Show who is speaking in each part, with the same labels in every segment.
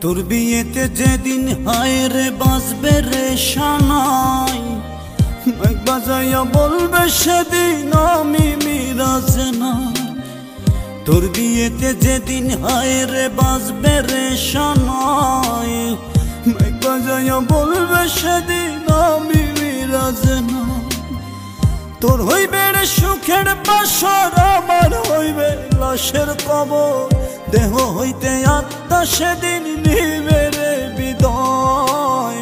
Speaker 1: তোর বিয়েতে যেদিন হায় রে বাজবে রে শানাই, মাইক বাজাইয়া বলবে সেদিন আমি মিরাজে না। তোর বিয়েতে যেদিন হায় রে বাজবে রে শানাই, মাইক বাজাইয়া বলবে সেদিন আমি মিরাজে না। তোর হইবে রে সুখের বাসর, আমার হইবে লাশের কবর। দেহ হইতে আত্মা সেদিন নিবে রে বিদায়,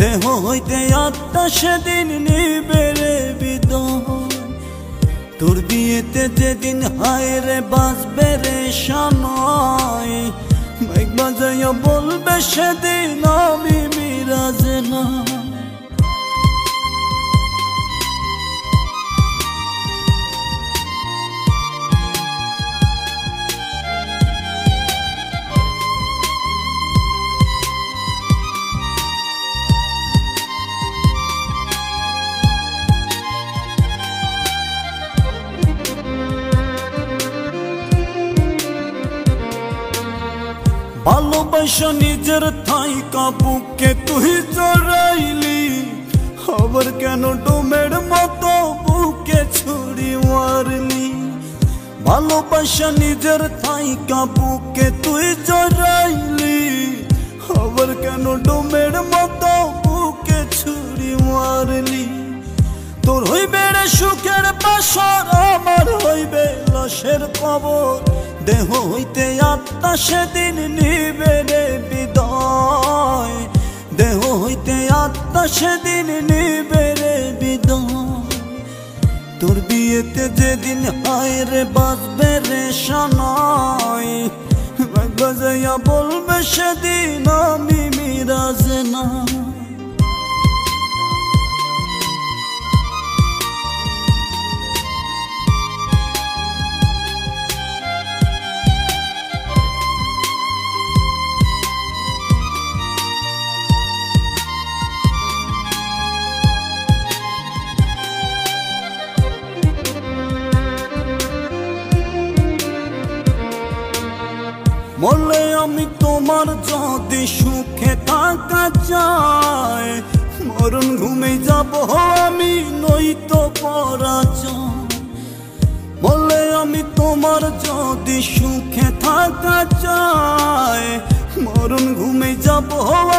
Speaker 1: দেহ হইতে আত্মা সেদিন নিবে রে বিদায়। তোর বিয়েতে যেদিন হায় রে বাজবে রে শানাই, মাইক বাজাইয়া বলবে সেদিন আমি মিরাজে না। ভালোবাসা নিজের থাইকা বুকে তুই জড়াইলি, খবর কেন ডোমের মতো বুকে ছুরি মারলি। ভালোবাসা নিজের থাইকা বুকে তুই জড়াইলি, খবর কেন ডোমের মতো বুকে ছুরি মারলি। তোর হইবে রে সুখের বাসর, আমার হইবে লাশের কবর। দেহ হইতে আত্মা সেদিন নিবে রে বিদায়, দেহ হইতে আত্মা সেদিন নিবে রে বিদায়। তোর বিয়েতে যেদিন হায় রে বাজবে রে শানাই, মাইক বাজাইয়া বলবে সেদিন আমি মিরাজে না। বলে আমি তোমার যদি সুখে থাকা চাই, মরণ ঘুমে যাব আমি নয়তো পরাজয়। বলে আমি তোমার যদি সুখে থাকা চাই, মরণ ঘুমে যাব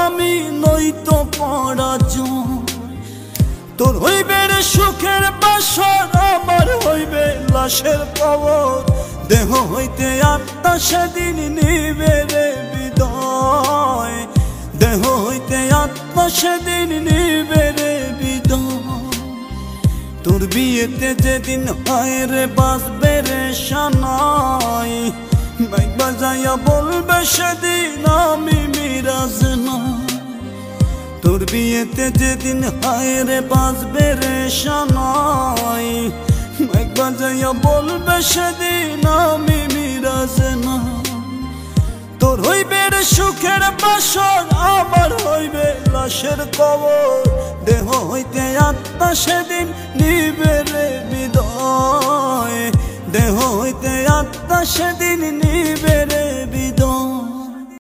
Speaker 1: আমি নয়তো পরাজয়। তোর হইবে রে সুখের বাসর, আমার হইবে লাশের কবর। দেহ হইতে আত্মা সেদিন নিবে রে বিদায়, দেহ হইতে আত্মা সেদিন নিবে রে বিদায়। তোর বিয়েতে যেদিন হায় রে বাজবে রে শানাই, মাইক বাজাইয়া বলবে সেদিন আমি মিরাজে না। তোর বিয়েতে যেদিন হায় রে বাজবে রে শানাই, মাইক বাজাইয়া বলবে সেদিন আমি মিরাজে না। তোর হইবে রে সুখের বাসর, আমার হইবে লাশের কবর। দেহ হইতে আত্মা সেদিন নিবে রে বিদায়, দেহ হইতে আত্মা সেদিন নিবে রে বিদায়।